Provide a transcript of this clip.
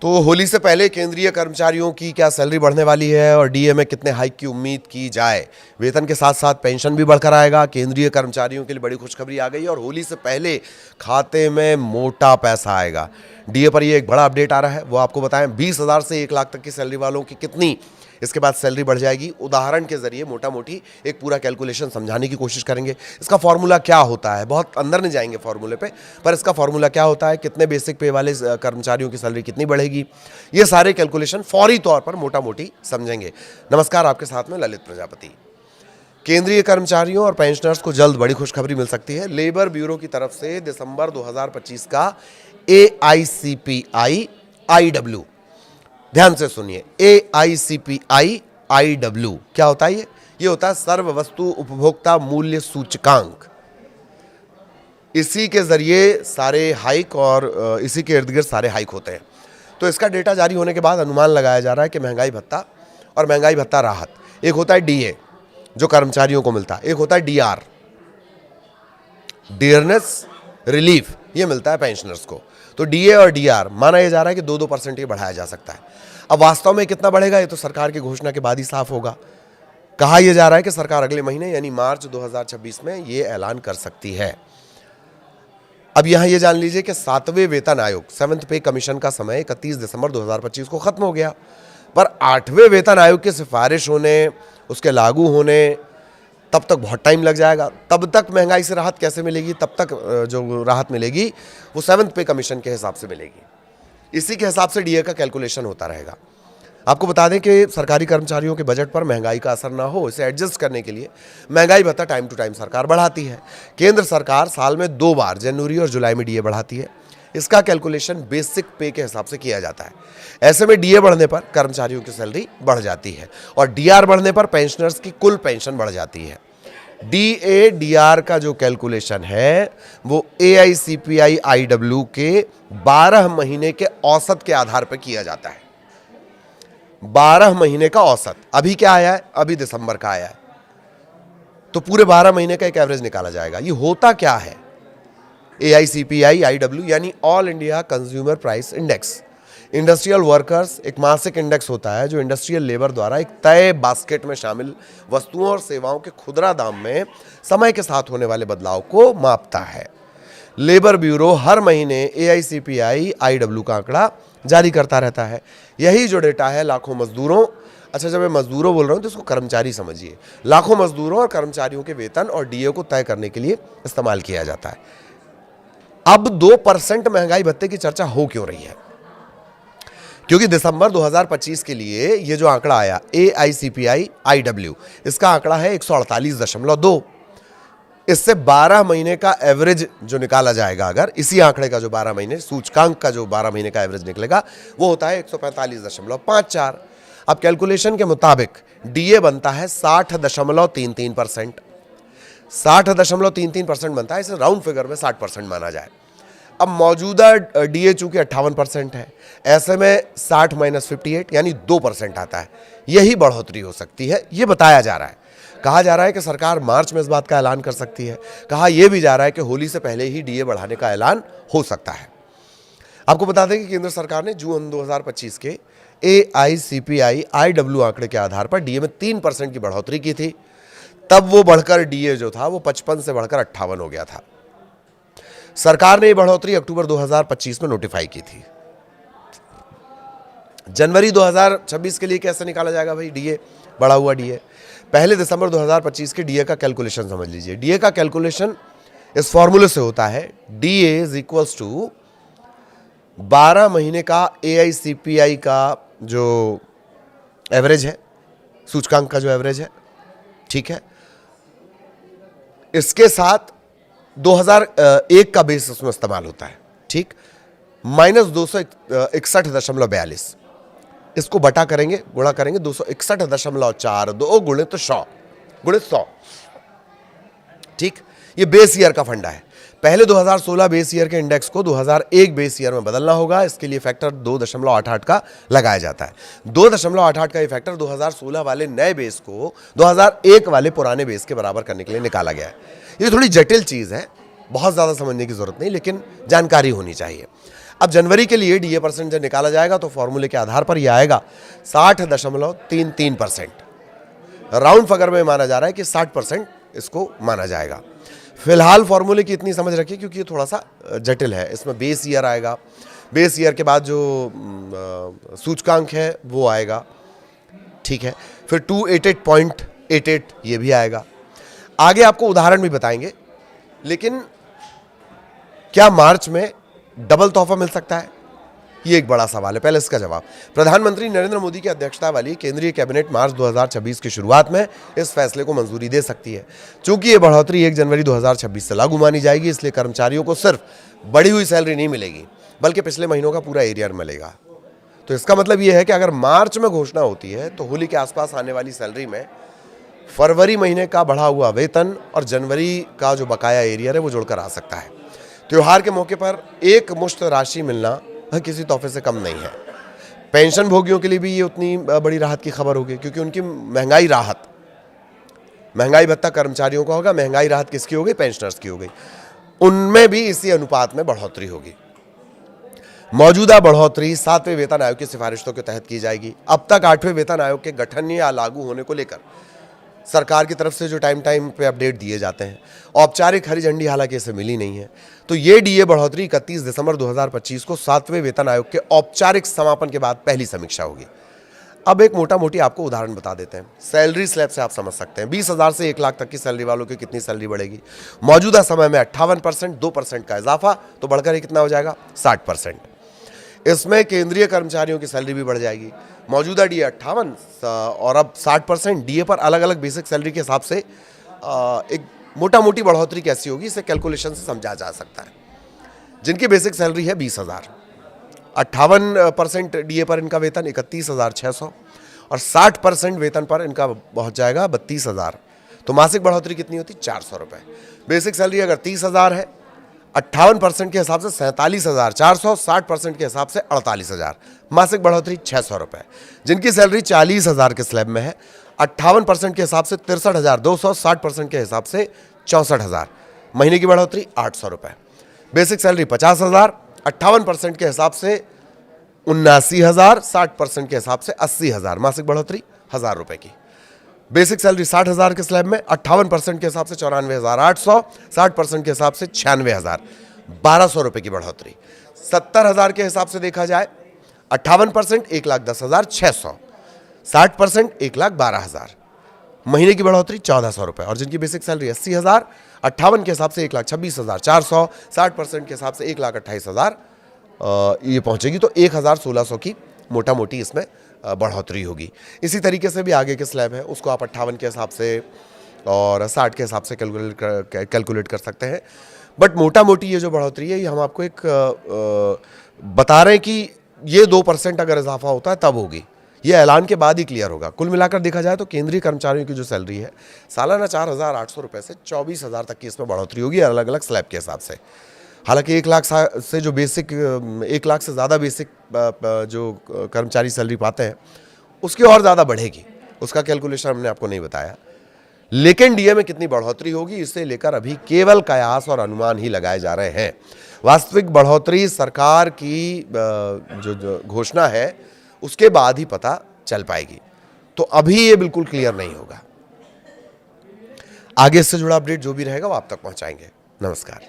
तो होली से पहले केंद्रीय कर्मचारियों की क्या सैलरी बढ़ने वाली है और डीए में कितने हाइक की उम्मीद की जाए। वेतन के साथ साथ पेंशन भी बढ़कर आएगा। केंद्रीय कर्मचारियों के लिए बड़ी खुशखबरी आ गई और होली से पहले खाते में मोटा पैसा आएगा। डीए पर ये एक बड़ा अपडेट आ रहा है, वो आपको बताएं। 20,000 से 1 लाख तक की सैलरी वालों की कितनी इसके बाद सैलरी बढ़ जाएगी, उदाहरण के जरिए मोटा मोटी एक पूरा कैलकुलेशन समझाने की कोशिश करेंगे। इसका फॉर्मूला क्या होता है, बहुत अंदर नहीं जाएंगे फॉर्मूले पे, पर इसका फॉर्मूला क्या होता है, कितने बेसिक पे वाले कर्मचारियों की सैलरी कितनी बढ़ेगी, ये सारे कैलकुलेशन फौरी तौर पर मोटा मोटी समझेंगे। नमस्कार, आपके साथ में ललित प्रजापति। केंद्रीय कर्मचारियों और पेंशनर्स को जल्द बड़ी खुशखबरी मिल सकती है। लेबर ब्यूरो की तरफ से दिसंबर 2025 का AICPI IW, ध्यान से सुनिए, AICPI IW क्या होता है? ये होता है सर्व वस्तु उपभोक्ता मूल्य सूचकांक। इसी के जरिए सारे हाइक और इसी के इर्द गिर्द सारे हाइक होते हैं। तो इसका डेटा जारी होने के बाद अनुमान लगाया जा रहा है कि महंगाई भत्ता और महंगाई भत्ता राहत, एक होता है DA जो कर्मचारियों को मिलता है, एक होता है DR डियरनेस रिलीफ, ये मिलता है पेंशनर्स को। तो DA और DR माना यह जा रहा है कि 2-2% ये बढ़ाया जा सकता है। अब वास्तव में कितना बढ़ेगा ये तो सरकार की घोषणा के बाद ही साफ होगा। कहा यह जा रहा है कि सरकार अगले महीने यानी मार्च 2026 में ये ऐलान कर सकती है। अब यहां ये जान लीजिए कि 7वें वेतन आयोग 7th पे कमीशन का समय 31 दिसंबर 2025 को खत्म हो गया, पर 8वें वेतन आयोग की सिफारिश होने, उसके लागू होने तब तक बहुत टाइम लग जाएगा। तब तक महंगाई से राहत कैसे मिलेगी? तब तक जो राहत मिलेगी वो 7th पे कमीशन के हिसाब से मिलेगी। इसी के हिसाब से डीए का कैलकुलेशन होता रहेगा। आपको बता दें कि सरकारी कर्मचारियों के बजट पर महंगाई का असर ना हो, इसे एडजस्ट करने के लिए महंगाई भत्ता टाइम टू टाइम सरकार बढ़ाती है। केंद्र सरकार साल में 2 बार जनवरी और जुलाई में डीए बढ़ाती है। इसका कैलकुलेशन बेसिक पे के हिसाब से किया जाता है। ऐसे में डीए बढ़ने पर कर्मचारियों की सैलरी बढ़ जाती है और डीआर बढ़ने पर पेंशनर्स की कुल पेंशन बढ़ जाती है। DA DR का जो कैलकुलेशन है वो AICPI IW के 12 महीने के औसत के आधार पर किया जाता है। 12 महीने का औसत अभी क्या आया है? अभी दिसंबर का आया है, तो पूरे 12 महीने का एक एवरेज निकाला जाएगा। ये होता क्या है? AICPI IW यानी all India consumer price index. Industrial workers एक मासिक इंडेक्स होता है जो इंडस्ट्रियल लेबर द्वारा एक तय बास्केट में शामिल वस्तुओं और सेवाओं के खुदरा दाम में समय के साथ होने वाले बदलाव को मापता है। लेबर ब्यूरो हर महीने AICPI IW का आंकड़ा जारी करता रहता है। यही जो डेटा है लाखों मजदूरों, अच्छा जब मैं मजदूरों बोल रहा हूं तो इसको कर्मचारी समझिए, लाखों मजदूरों और कर्मचारियों के वेतन और डीए को तय करने के लिए इस्तेमाल किया जाता है। अब 2% महंगाई भत्ते की चर्चा हो क्यों रही है? क्योंकि दिसंबर 2025 के लिए ये जो आंकड़ा आया AICPI IW, इसका आंकड़ा है 148.2। इससे 12 महीने का एवरेज जो निकाला जाएगा, अगर इसी आंकड़े का जो 12 महीने सूचकांक का जो 12 महीने का एवरेज निकलेगा वो होता है 145.54। अब कैलकुलेशन के मुताबिक डीए बनता है 60.33%। 60.33% बनता है, इसे राउंड फिगर में 60% माना जाए। अब मौजूदा डीए चूंकि 58% है, ऐसे में 60 - 58 यानी 2% आता है। यही बढ़ोतरी हो सकती है, ये बताया जा रहा है। कहा जा रहा है कि सरकार मार्च में इस बात का ऐलान कर सकती है। कहा यह भी जा रहा है कि होली से पहले ही डीए बढ़ाने का ऐलान हो सकता है। आपको बता दें कि केंद्र सरकार ने जून 2025 के AICPI IW आंकड़े के आधार पर डीए में 3% की बढ़ोतरी की थी। तब वो बढ़कर डीए जो था वो 55 से बढ़कर 58 हो गया था। सरकार ने ये बढ़ोतरी अक्टूबर 2025 में नोटिफाई की थी। जनवरी 2026 के लिए कैसे निकाला जाएगा भाई डीए, बढ़ा हुआ डीए? पहले दिसंबर 2025 के डीए का कैलकुलेशन समझ लीजिए। डीए का कैलकुलेशन इस फॉर्मूले से होता है, DA = 12 महीने का AICPI का जो एवरेज है, सूचकांक का जो एवरेज है, ठीक है, इसके साथ 2001 का बेस उसमें इस्तेमाल होता है, ठीक, माइनस 261.42। इसको बटा करेंगे, गुणा करेंगे 261.42 गुणित 100, ठीक। ये बेस ईयर का फंडा है। पहले 2016 बेस ईयर के इंडेक्स को 2001 बेस ईयर में बदलना होगा। इसके लिए फैक्टर 2.88 का लगाया जाता है। 2.88 का ये फैक्टर 2016 वाले नए बेस को 2001 वाले पुराने बेस के बराबर करने के लिए निकाला गया है। ये थोड़ी जटिल चीज़ है, बहुत ज़्यादा समझने की जरूरत नहीं, लेकिन जानकारी होनी चाहिए। अब जनवरी के लिए डीए परसेंट जब निकाला जाएगा तो फॉर्मूले के आधार पर यह आएगा 60.33%। राउंड फिगर में माना जा रहा है कि 60% इसको माना जाएगा। फिलहाल फॉर्मूले की इतनी समझ रखिए क्योंकि ये थोड़ा सा जटिल है। इसमें बेस ईयर आएगा, बेस ईयर के बाद जो सूचकांक है वो आएगा, ठीक है। फिर 288.88 ये भी आएगा। आगे आपको उदाहरण भी बताएंगे। लेकिन क्या मार्च में डबल तोहफा मिल सकता है? ये एक बड़ा सवाल है। पहले इसका जवाब, प्रधानमंत्री नरेंद्र मोदी की अध्यक्षता वाली केंद्रीय कैबिनेट मार्च 2026 की शुरुआत में इस फैसले को मंजूरी दे सकती है। चूंकि ये बढ़ोतरी 1 जनवरी 2026 से लागू मानी जाएगी, इसलिए कर्मचारियों को सिर्फ बढ़ी हुई सैलरी नहीं मिलेगी बल्कि पिछले महीनों का पूरा एरियर मिलेगा। तो इसका मतलब ये है कि अगर मार्च में घोषणा होती है तो होली के आसपास आने वाली सैलरी में फरवरी महीने का बढ़ा हुआ वेतन और जनवरी का जो बकाया एरियर है वो जुड़कर आ सकता है। त्योहार के मौके पर एक मुश्त राशि मिलना किसी तोहफे से कम नहीं है। पेंशन भोगियों के लिए भी ये उतनी बड़ी राहत की खबर होगी क्योंकि उनकी महंगाई भत्ता कर्मचारियों का होगा, महंगाई राहत किसकी हो गई? पेंशनर्स की हो गई। उनमें भी इसी अनुपात में बढ़ोतरी होगी। मौजूदा बढ़ोतरी 7वें वेतन आयोग की सिफारिशों के तहत की जाएगी। अब तक 8वें वेतन आयोग के गठन या लागू होने को लेकर सरकार की तरफ से जो टाइम पे अपडेट दिए जाते हैं, औपचारिक हरी झंडी हालांकि इसे मिली नहीं है। तो ये डीए बढ़ोतरी 31 दिसंबर 2025 को 7वें वेतन आयोग के औपचारिक समापन के बाद पहली समीक्षा होगी। अब एक मोटा मोटी आपको उदाहरण बता देते हैं। सैलरी स्लैब से आप समझ सकते हैं 20,000 से 1 लाख तक की सैलरी वालों की कितनी सैलरी बढ़ेगी। मौजूदा समय में 58%, 2% का इजाफा तो बढ़कर ये कितना हो जाएगा? 60%। इसमें केंद्रीय कर्मचारियों की सैलरी भी बढ़ जाएगी। मौजूदा डीए 58 और अब 60%। डीए पर अलग अलग बेसिक सैलरी के हिसाब से एक मोटा मोटी बढ़ोतरी कैसी होगी इसे कैलकुलेशन से समझा जा सकता है। जिनकी बेसिक सैलरी है 20,000, 58% डीए पर इनका वेतन 31,600 और 60% वेतन पर इनका पहुंच जाएगा 32,000। तो मासिक बढ़ोतरी कितनी होती? 400 रुपये। बेसिक सैलरी अगर 30,000 है, 58% के हिसाब से 47,400, 60% के हिसाब से 48,000, मासिक बढ़ोतरी 600 रुपये। जिनकी सैलरी 40,000 के स्लैब में है, 58% के हिसाब से 63,200, 60% के हिसाब से 64,000, महीने की बढ़ोतरी 800 रुपये। बेसिक सैलरी 50,000, 58% के हिसाब से 79,000, 60% के हिसाब से 80,000, मासिक बढ़ोतरी 1,000 रुपये की। बेसिक सैलरी 60,000 के स्लैब में, 58% के हिसाब से 94,800, 60% के हिसाब से 96,000, 1,200 रुपये की बढ़ोतरी। 70,000 के हिसाब से देखा जाए, 58% 1,10,600, 60% 1,12,000, महीने की बढ़ोतरी 1,400 रुपये। और जिनकी बेसिक सैलरी 80,000, 58 के हिसाब से 1,26,400, 60% के हिसाब से 1,28,000 ये पहुंचेगी। तो 1,1600 की मोटा मोटी इसमें बढ़ोतरी होगी। इसी तरीके से भी आगे के स्लैब है उसको आप 58 के हिसाब से और 60 के हिसाब से कैलकुलेट कर सकते हैं। बट मोटा मोटी ये जो बढ़ोतरी है ये हम आपको एक बता रहे हैं कि ये 2% अगर इजाफा होता है तब होगी। ये ऐलान के बाद ही क्लियर होगा। कुल मिलाकर देखा जाए तो केंद्रीय कर्मचारियों की जो सैलरी है सालाना 4,800 रुपये से 24,000 तक की इसमें बढ़ोतरी होगी अलग अलग स्लैब के हिसाब से। हालांकि 1 लाख से जो बेसिक 1 लाख से ज़्यादा बेसिक जो कर्मचारी सैलरी पाते हैं उसकी और ज़्यादा बढ़ेगी, उसका कैलकुलेशन हमने आपको नहीं बताया। लेकिन डीए में कितनी बढ़ोतरी होगी इसे लेकर अभी केवल कयास और अनुमान ही लगाए जा रहे हैं। वास्तविक बढ़ोतरी सरकार की जो घोषणा है उसके बाद ही पता चल पाएगी। तो अभी ये बिल्कुल क्लियर नहीं होगा। आगे इससे जुड़ा अपडेट जो भी रहेगा वो आप तक पहुंचाएंगे। नमस्कार।